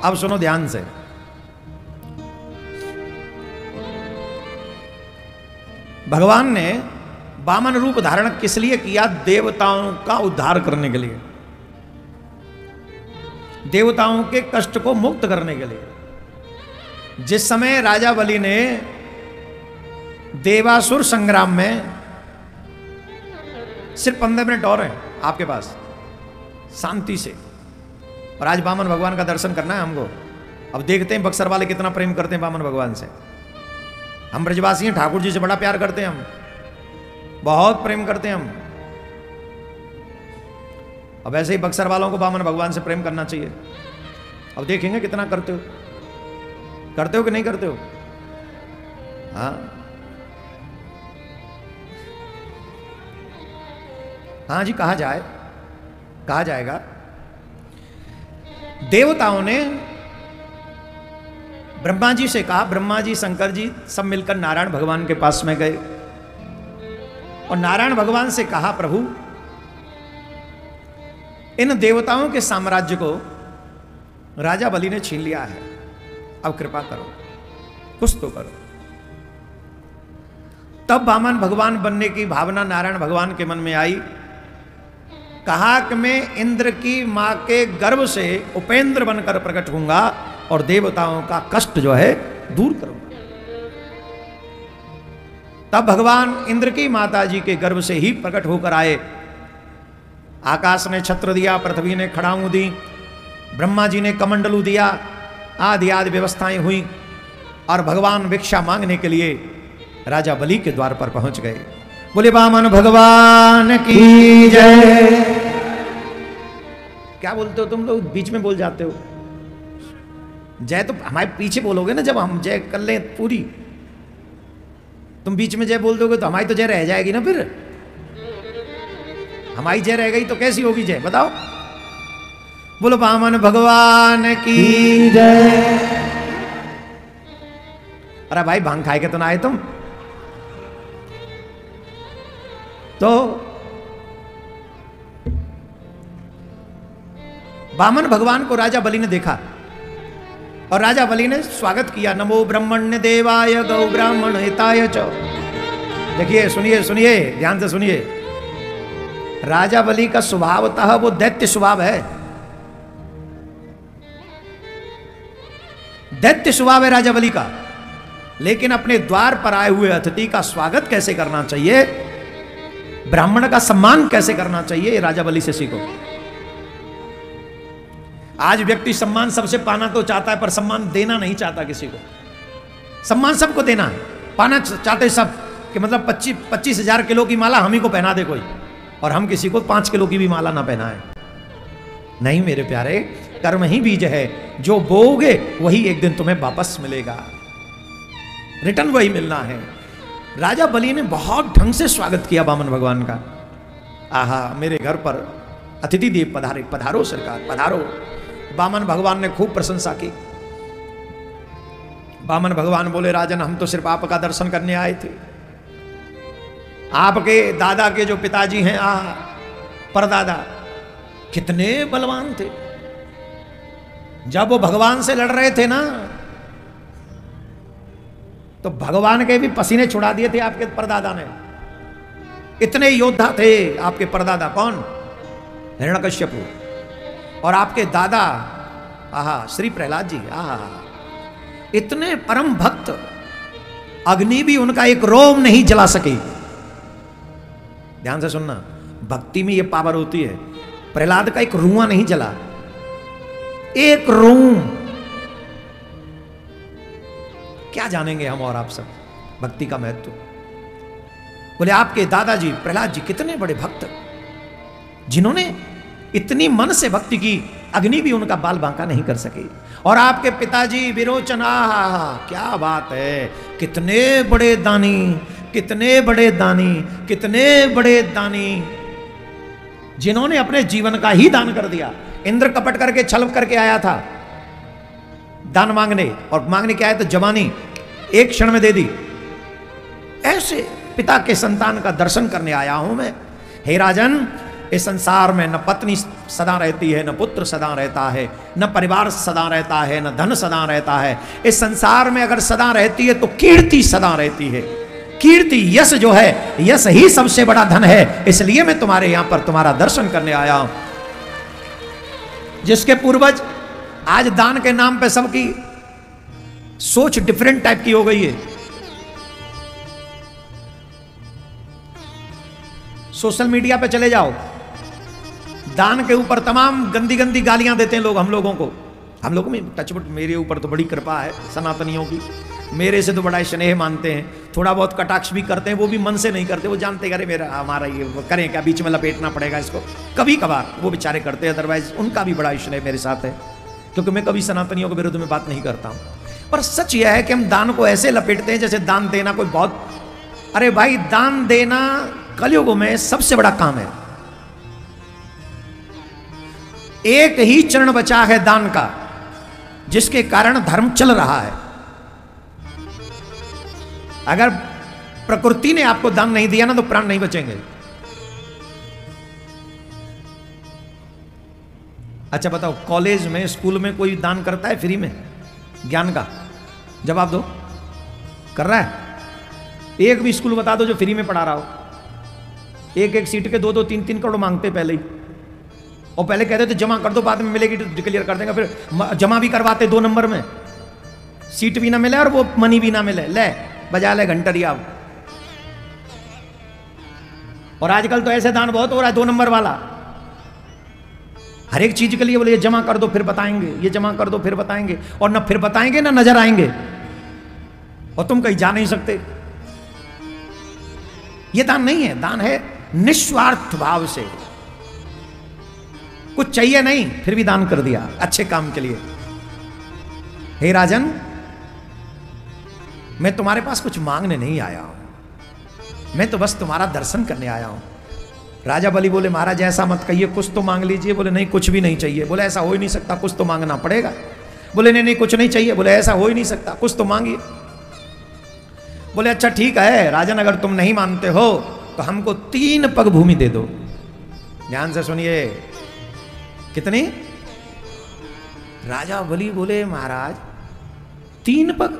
अब सुनो ध्यान से। भगवान ने वामन रूप धारण किस लिए किया? देवताओं का उद्धार करने के लिए, देवताओं के कष्ट को मुक्त करने के लिए। जिस समय राजा बलि ने देवासुर संग्राम में, सिर्फ 15 मिनट और हैं आपके पास शांति से, और आज वामन भगवान का दर्शन करना है हमको। अब देखते हैं बक्सर वाले कितना प्रेम करते हैं वामन भगवान से। हम ब्रजवासी हैं, ठाकुर जी से बड़ा प्यार करते हैं हम, बहुत प्रेम करते हैं हम। अब ऐसे ही बक्सर वालों को वामन भगवान से प्रेम करना चाहिए। अब देखेंगे कितना करते हो, करते हो कि नहीं करते हो? हाँ हाँ जी, कहा जाए, कहा जाएगा। देवताओं ने ब्रह्मा जी से कहा, ब्रह्मा जी शंकर जी सब मिलकर नारायण भगवान के पास में गए और नारायण भगवान से कहा, प्रभु इन देवताओं के साम्राज्य को राजा बलि ने छीन लिया है, अब कृपा करो, कुछ तो करो। तब वामन भगवान बनने की भावना नारायण भगवान के मन में आई। कहा कि मैं इंद्र की मां के गर्भ से उपेंद्र बनकर प्रकट होऊंगा और देवताओं का कष्ट जो है दूर करूंगा। तब भगवान इंद्र की माता जी के गर्भ से ही प्रकट होकर आए। आकाश ने छत्र दिया, पृथ्वी ने खड़ाऊं दी, ब्रह्मा जी ने कमंडलू दिया, आदि आदि व्यवस्थाएं हुई और भगवान भिक्षा मांगने के लिए राजा बलि के द्वार पर पहुंच गए। बोले वामन भगवान की जय। क्या बोलते हो तुम लोग, बीच में बोल जाते हो? जय तो हमारे पीछे बोलोगे ना, जब हम जय कर लें पूरी। तुम बीच में जय बोल दोगे तो हमारी तो जय रह जाएगी ना, फिर हमारी जय रह गई तो कैसी होगी जय, बताओ। बोलो वामन भगवान की जय। अरे भाई भांग खाए के तो ना आए तुम तो। वामन भगवान को राजा बलि ने देखा और राजा बलि ने स्वागत किया। नमो ब्रह्मण्य देवाय गौ ब्राह्मण हिताय च। देखिए, सुनिए सुनिए, ध्यान से सुनिए। राजा बलि का स्वभावतः वो दैत्य स्वभाव है, दैत्य स्वभाव है राजा बलि का। लेकिन अपने द्वार पर आए हुए अतिथि का स्वागत कैसे करना चाहिए, ब्राह्मण का सम्मान कैसे करना चाहिए, राजा बलि से सीखो। आज व्यक्ति सम्मान सबसे पाना तो चाहता है, पर सम्मान देना नहीं चाहता किसी को। सम्मान सबको देना है, पाना चाहते सब कि मतलब 25,000 किलो की माला हम ही को पहना दे कोई, और हम किसी को 5 किलो की भी माला ना पहनाए। नहीं मेरे प्यारे, कर्म ही बीज है, जो बोओगे वही एक दिन तुम्हें वापस मिलेगा, रिटर्न वही मिलना है। राजा बलि ने बहुत ढंग से स्वागत किया वामन भगवान का। आहा, मेरे घर पर अतिथि देव पधारे, पधारो सरकार पधारो। वामन भगवान ने खूब प्रशंसा की। वामन भगवान बोले, राजन हम तो सिर्फ आपका दर्शन करने आए थे। आपके दादा के जो पिताजी हैं, परदादा, कितने बलवान थे। जब वो भगवान से लड़ रहे थे ना, तो भगवान के भी पसीने छुड़ा दिए थे आपके परदादा ने। इतने योद्धा थे आपके परदादा। कौन? हिरण्यकश्यपु। और आपके दादा श्री प्रहलाद जी, इतने परम भक्त, अग्नि भी उनका एक रोम नहीं जला सकी। ध्यान से सुनना, भक्ति में ये पावर होती है। प्रहलाद का एक रुआं नहीं जला, एक रोम। क्या जानेंगे हम और आप सब भक्ति का महत्व। बोले आपके दादाजी प्रहलाद जी कितने बड़े भक्त, जिन्होंने इतनी मन से भक्ति की, अग्नि भी उनका बाल बांका नहीं कर सके। और आपके पिताजी विरोचन, क्या बात है, कितने बड़े दानी, कितने बड़े दानी, कितने बड़े दानी, जिन्होंने अपने जीवन का ही दान कर दिया। इंद्र कपट करके छल करके आया था दान मांगने, और मांगने क्या है तो जवानी एक क्षण में दे दी। ऐसे पिता के संतान का दर्शन करने आया हूं मैं। हे राजन, इस संसार में न पत्नी सदा रहती है, न पुत्र सदा रहता है, न परिवार सदा रहता है, न धन सदा रहता है। इस संसार में अगर सदा रहती है तो कीर्ति सदा रहती है। कीर्ति, यश जो है, यश ही सबसे बड़ा धन है। इसलिए मैं तुम्हारे यहां पर तुम्हारा दर्शन करने आया हूं। जिसके पूर्वज आज दान के नाम पे सबकी सोच डिफरेंट टाइप की हो गई है। सोशल मीडिया पे चले जाओ, दान के ऊपर तमाम गंदी गंदी गालियां देते हैं लोग हम लोगों को। हम लोगों में टचवट, मेरे ऊपर तो बड़ी कृपा है सनातनियों की, मेरे से तो बड़ा स्नेह मानते हैं। थोड़ा बहुत कटाक्ष भी करते हैं, वो भी मन से नहीं करते, वो जानते अरे मेरा हमारा ये करें क्या, बीच में लपेटना पड़ेगा इसको, कभी कभार वो बेचारे करते हैं। अदरवाइज उनका भी बड़ा स्नेह मेरे साथ है, क्योंकि मैं कभी सनातनियों के विरुद्ध में बात नहीं करता हूं। पर सच यह है कि हम दान को ऐसे लपेटते हैं जैसे दान देना कोई बहुत, अरे भाई दान देना कलयुग में सबसे बड़ा काम है। एक ही चरण बचा है दान का, जिसके कारण धर्म चल रहा है। अगर प्रकृति ने आपको दान नहीं दिया ना तो प्राण नहीं बचेंगे। अच्छा बताओ, कॉलेज में, स्कूल में कोई दान करता है फ्री में ज्ञान का? जवाब दो, कर रहा है? एक भी स्कूल बता दो जो फ्री में पढ़ा रहा हो। एक एक सीट के 2-2, 3-3 करोड़ मांगते पहले ही, और पहले कहते थे जमा कर दो बाद में मिलेगी तो क्लियर कर देंगे, फिर जमा भी करवाते 2 नंबर में, सीट भी ना मिले और वो मनी भी ना मिले, ले बजा ले घंटरिया। और आजकल तो ऐसे दान बहुत हो रहा है 2 नंबर वाला, हर एक चीज के लिए बोले ये जमा कर दो फिर बताएंगे, ये जमा कर दो फिर बताएंगे, और ना फिर बताएंगे ना नजर आएंगे, और तुम कहीं जा नहीं सकते। ये दान नहीं है, दान है निस्वार्थ भाव से, कुछ चाहिए नहीं फिर भी दान कर दिया अच्छे काम के लिए। हे राजन, मैं तुम्हारे पास कुछ मांगने नहीं आया हूं, मैं तो बस तुम्हारा दर्शन करने आया हूं। राजा बलि बोले महाराज ऐसा मत कहिए, कुछ तो मांग लीजिए। बोले नहीं कुछ भी नहीं चाहिए। बोले ऐसा हो ही नहीं सकता, कुछ तो मांगना पड़ेगा। बोले नहीं नहीं कुछ नहीं चाहिए। बोले ऐसा हो ही नहीं सकता, कुछ तो मांगिए। बोले अच्छा ठीक है राजन, अगर तुम नहीं मानते हो तो हमको 3 पग भूमि दे दो। ध्यान से सुनिए, कितनी? राजा बलि बोले महाराज 3 पग?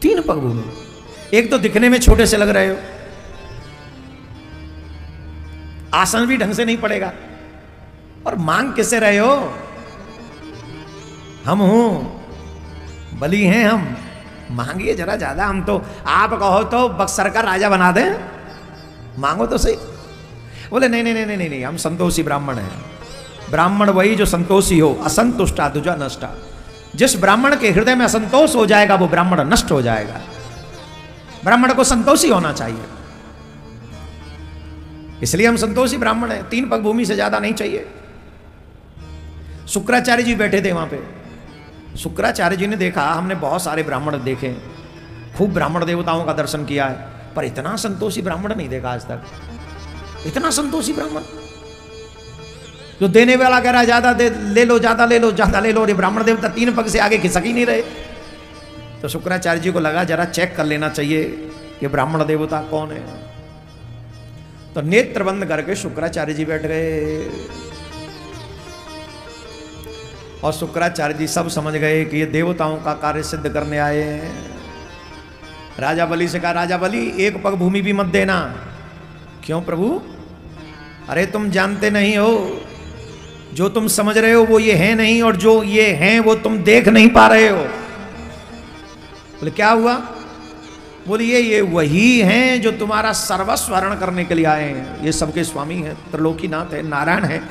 3 पग भूमि? एक तो दिखने में छोटे से लग रहे हो, आसन भी ढंग से नहीं पड़ेगा, और मांग किससे रहे हो? हम हूं, बलि हैं हम, मांगिए जरा ज्यादा। हम तो, आप कहो तो बक्सर का राजा बना दें, मांगो तो सही। बोले नहीं नहीं नहीं नहीं नहीं, हम संतोषी ब्राह्मण हैं। ब्राह्मण वही जो संतोषी हो, असंतुष्टा दुजा नष्टा। जिस ब्राह्मण के हृदय में असंतोष हो जाएगा वो ब्राह्मण नष्ट हो जाएगा। ब्राह्मण को संतोषी होना चाहिए, इसलिए हम संतोषी ब्राह्मण हैं। 3 पग भूमि से ज्यादा नहीं चाहिए। शुक्राचार्य जी बैठे थे वहां पे। शुक्राचार्य जी ने देखा, हमने बहुत सारे ब्राह्मण देखे, खूब ब्राह्मण देवताओं का दर्शन किया है, पर इतना संतोषी ब्राह्मण नहीं देखा आज तक। इतना संतोषी ब्राह्मण जो देने वाला कह रहा है ज्यादा दे, ले लो ज्यादा ले लो ज्यादा ले लो, और ब्राह्मण देवता 3 पग से आगे खिसक ही नहीं रहे। तो शुक्राचार्य जी को लगा जरा चेक कर लेना चाहिए कि ब्राह्मण देवता कौन है। तो नेत्र बंद करके शुक्राचार्य जी बैठ गए, और शुक्राचार्य जी सब समझ गए कि ये देवताओं का कार्य सिद्ध करने आए हैं। राजा बलि से कहा, राजा बलि 1 पग भूमि भी मत देना। क्यों प्रभु? अरे तुम जानते नहीं हो, जो तुम समझ रहे हो वो ये है नहीं, और जो ये हैं वो तुम देख नहीं पा रहे हो। बोले क्या हुआ? बोले ये वही हैं जो तुम्हारा सर्वस्व हरण करने के लिए आए हैं। ये सबके स्वामी हैं, त्रिलोकीनाथ है, नारायण है,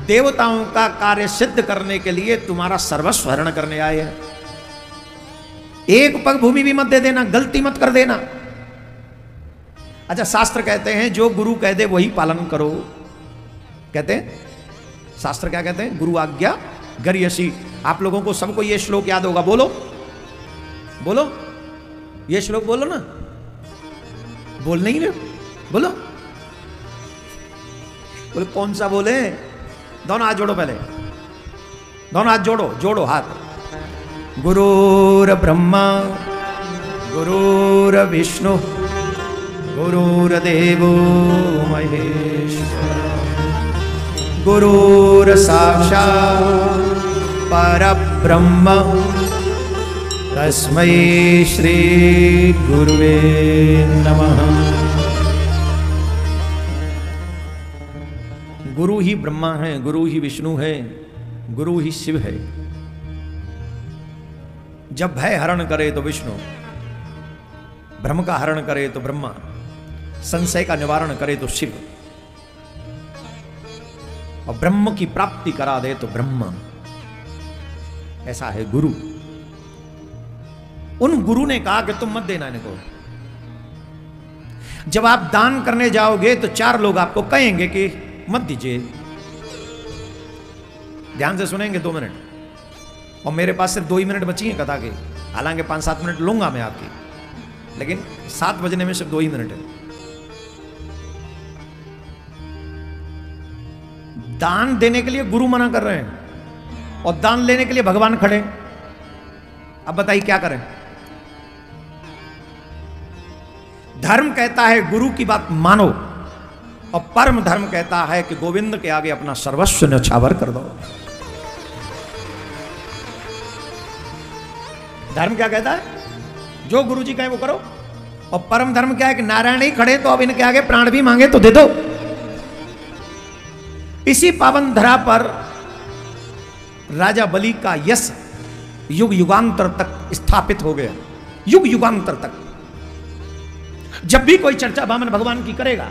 देवताओं का कार्य सिद्ध करने के लिए तुम्हारा सर्वस्व हरण करने आए हैं। 1 पग भूमि भी मत दे देना, गलती मत कर देना। अच्छा, शास्त्र कहते हैं जो गुरु कह दे वही पालन करो। कहते हैं शास्त्र क्या कहते हैं? गुरु आज्ञा गर्यसी। आप लोगों को सबको ये श्लोक याद होगा, बोलो बोलो, ये श्लोक बोलो ना। बोल नहीं रहे? बोलो बोले कौन सा बोले? दोनों हाथ जोड़ो, पहले दोनों हाथ जोड़ो, जोड़ो हाथ। गुरुर ब्रह्मा गुरुर विष्णु गुरुर्देवो महेश्वर गुरुर् साक्षात् परब्रह्म तस्मै श्री गुरुवे नमः। गुरु ही ब्रह्मा है, गुरु ही विष्णु है, गुरु ही शिव है। जब भय हरण करे तो विष्णु, भ्रम का हरण करे तो ब्रह्मा, संशय का निवारण करे तो शिव, और ब्रह्म की प्राप्ति करा दे तो ब्रह्मा। ऐसा है गुरु। उन गुरु ने कहा कि तुम मत देना इनको। जब आप दान करने जाओगे तो 4 लोग आपको कहेंगे कि मत दीजिए। ध्यान से सुनेंगे 2 मिनट, और मेरे पास सिर्फ 2 ही मिनट बची हैं कथा के। हालांकि 5-7 मिनट लूंगा मैं आपकी, लेकिन 7 बजने में सिर्फ 2 ही मिनट है। दान देने के लिए गुरु मना कर रहे हैं और दान लेने के लिए भगवान खड़े। अब बताइए क्या करें? धर्म कहता है गुरु की बात मानो, और परम धर्म कहता है कि गोविंद के आगे अपना सर्वस्व न्यौछावर कर दो। धर्म क्या कहता है? जो गुरु जी कहे वो करो। और परम धर्म क्या है कि नारायण ही खड़े तो अब इनके आगे प्राण भी मांगे तो दे दो। इसी पावन धरा पर राजा बलि का यश युग युगांतर तक स्थापित हो गया। युग युगांतर तक जब भी कोई चर्चा वामन भगवान की करेगा,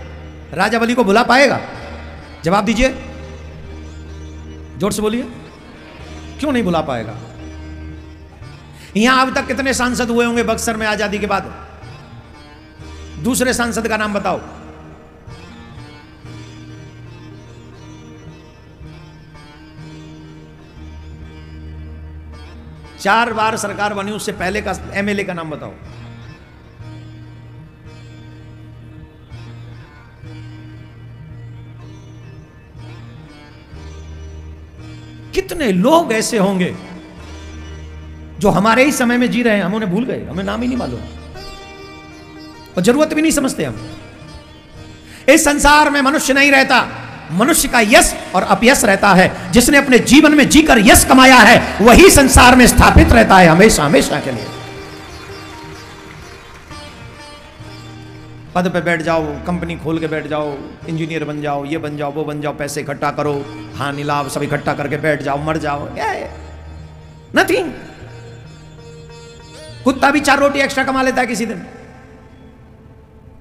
राजा बलि को बुला पाएगा? जवाब दीजिए, जोर से बोलिए, क्यों नहीं बुला पाएगा? यहां अब तक कितने सांसद हुए होंगे बक्सर में आजादी के बाद? दूसरे सांसद का नाम बताओ। चार बार सरकार बनी, उससे पहले का एमएलए का नाम बताओ। कितने लोग ऐसे होंगे जो हमारे ही समय में जी रहे हैं, हम उन्हें भूल गए, हमें नाम ही नहीं मालूम और जरूरत भी नहीं समझते हम। इस संसार में मनुष्य नहीं रहता, मनुष्य का यश और अपयश रहता है। जिसने अपने जीवन में जीकर यश कमाया है वही संसार में स्थापित रहता है हमेशा हमेशा के लिए। पद पे बैठ जाओ, कंपनी खोल के बैठ जाओ, इंजीनियर बन जाओ, ये बन जाओ, वो बन जाओ, पैसे इकट्ठा करो, हानि लाभ सब इकट्ठा करके बैठ जाओ, मर जाओ, नथिंग। कुत्ता भी 4 रोटी एक्स्ट्रा कमा लेता है, किसी दिन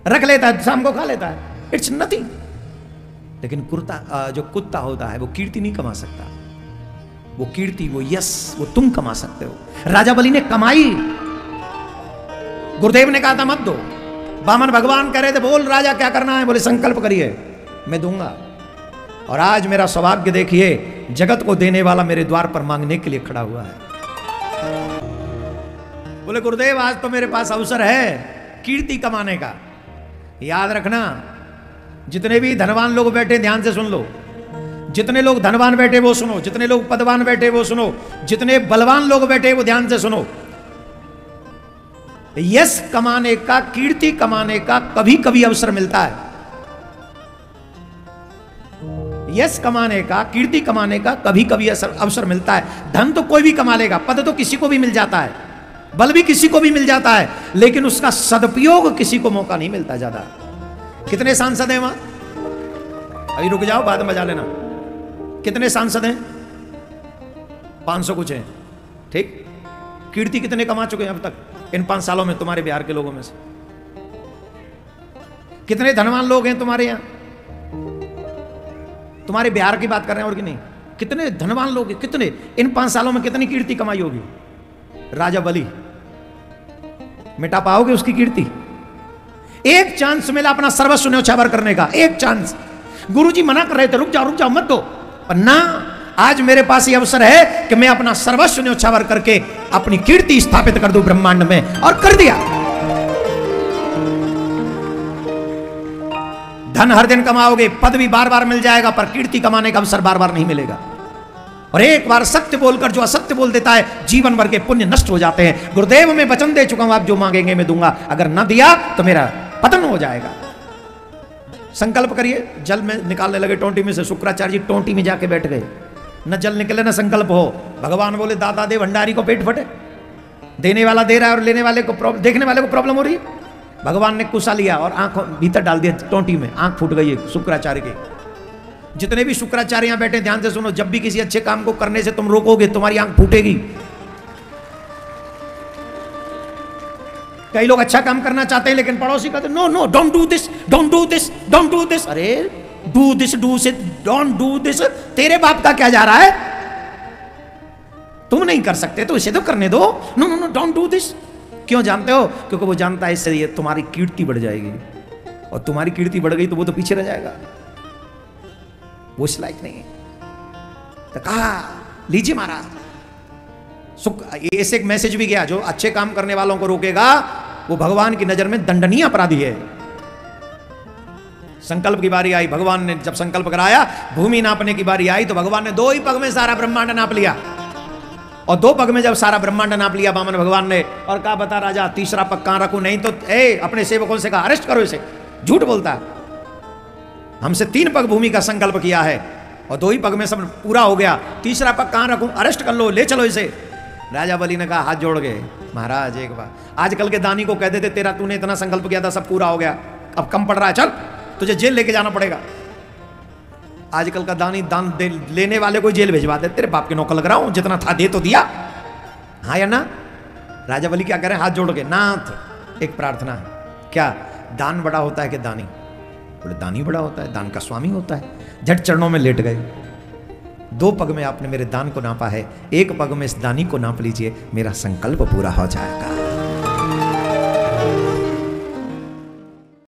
रख लेता है, शाम को खा लेता है, इट्स नथिंग। लेकिन जो कुत्ता होता है वो कीर्ति नहीं कमा सकता। वो कीर्ति, वो यश, वो तुम कमा सकते हो। राजा बलि ने कमाई। गुरुदेव ने कहा था मत दो, वामन भगवान कह रहे थे बोल राजा क्या करना है? बोले संकल्प करिए, मैं दूंगा। और आज मेरा सौभाग्य देखिए, जगत को देने वाला मेरे द्वार पर मांगने के लिए खड़ा हुआ है। बोले गुरुदेव आज तो मेरे पास अवसर है कीर्ति कमाने का। याद रखना, जितने भी धनवान लोग बैठे ध्यान से सुन लो, जितने लोग धनवान बैठे वो सुनो, जितने लोग पदवान बैठे वो सुनो, जितने बलवान लोग बैठे वो ध्यान से सुनो। यश कमाने का, कीर्ति कमाने का कभी कभी अवसर मिलता है। यश कमाने का, कीर्ति कमाने का कभी कभी अवसर मिलता है। धन तो कोई भी कमा लेगा, पद तो किसी को भी मिल जाता है, बल भी किसी को भी मिल जाता है, लेकिन उसका सदुपयोग किसी को मौका नहीं मिलता ज्यादा। कितने सांसद हैं वहां? अभी रुक जाओ, बाद में बजा लेना। कितने सांसद हैं? 500 कुछ हैं, ठीक। कीर्ति कितने कमा चुके हैं अब तक इन 5 सालों में तुम्हारे बिहार के लोगों में से? कितने धनवान लोग हैं तुम्हारे यहां? तुम्हारे बिहार की बात कर रहे हैं और कि नहीं? कितने धनवान लोग हैं? कितने इन 5 सालों में कितनी कीर्ति कमाई होगी? राजा बलि, मिटा पाओगे उसकी कीर्ति? एक चांस मिला अपना सर्वस्व न्यौछावर करने का, एक चांस। गुरुजी मना कर रहे थे रुक जाओ मत दो, पर ना, आज मेरे पास ये अवसर है कि मैं अपना सर्वस्व न्यौछावर करके अपनी कीर्ति स्थापित कर दूं ब्रह्मांड में, और कर दिया। धन हर दिन कमाओगे, पद भी बार बार मिल जाएगा, पर कीर्ति कमाने का अवसर बार बार नहीं मिलेगा। और एक बार सत्य बोलकर जो असत्य बोल देता है, जीवन भर के पुण्य नष्ट हो जाते हैं। गुरुदेव मैं वचन दे चुका हूं, आप जो मांगेंगे मैं दूंगा, अगर ना दिया तो मेरा पतन हो जाएगा। संकल्प करिए। जल में निकालने लगे टोंटी में से, शुक्राचार्य जी टोंटी में जाके बैठ गए। न जल निकले न संकल्प हो। भगवान बोले दाता दे भंडारी को पेट फटे। देने वाला दे रहा है और लेने वाले को देखने वाले को प्रॉब्लम हो रही है। भगवान ने कुसा लिया और आंख भीतर डाल दिया टोंटी में, आंख फूट गई है शुक्राचार्य के। जितने भी शुक्राचार्य यहां बैठे ध्यान से सुनो, जब भी किसी अच्छे काम को करने से तुम रोकोगे तुम्हारी आंख फूटेगी। कई लोग अच्छा काम करना चाहते हैं लेकिन पड़ोसी कहते no no don't do this, don't do this, don't do this. अरे डू दिस, डू से डोंट डू दिस, तेरे बाप का क्या जा रहा है? तुम नहीं कर सकते तो इसे तो करने दो। No no no don't do this. क्यों जानते हो? क्योंकि वो जानता है इससे ये तुम्हारी कीर्ति बढ़ जाएगी, और तुम्हारी कीर्ति बढ़ गई तो वो तो पीछे रह जाएगा, वो इस लायक नहीं है। तो कहा लीजिए महाराज। ऐसे एक मैसेज भी गया, जो अच्छे काम करने वालों को रोकेगा वो भगवान की नजर में दंडनीय अपराधी है। संकल्प की बारी आई, भगवान ने जब संकल्प कराया, भूमि नापने की बारी आई तो भगवान ने 2 ही पग में सारा ब्रह्मांड नाप लिया। और 2 पग में जब सारा ब्रह्मांड नाप लिया वामन भगवान ने, और कहा बता राजा तीसरा पग कहां रखूं? नहीं तो अपने सेवकों से कहा अरेस्ट करो इसे, झूठ बोलता है। हमसे 3 पग भूमि का संकल्प किया है और 2 ही पग में सब पूरा हो गया, तीसरा पग कहां रखूं? अरेस्ट कर लो, ले चलो इसे। राजा बलि ने कहा हाथ जोड़ गए, महाराज एक बार आजकल के दानी को कह देते तेरा तूने इतना संकल्प किया था सब पूरा हो गया, अब कम पड़ रहा है, चल तुझे जेल लेके जाना पड़ेगा। आजकल का दानी दान लेने वाले को जेल भिजवा दे, तेरे बाप के नौकर लग रहा हूं, जितना था दे तो दिया, हाँ या ना? राजा बलि क्या करें? हाथ जोड़ के नाथ एक प्रार्थना है, क्या दान बड़ा होता है कि दानी? बोले दानी बड़ा होता है, दान का स्वामी होता है। झट चरणों में लेट गए। 2 पग में आपने मेरे दान को नापा है, 1 पग में इस दानी को नाप लीजिए, मेरा संकल्प पूरा हो जाएगा।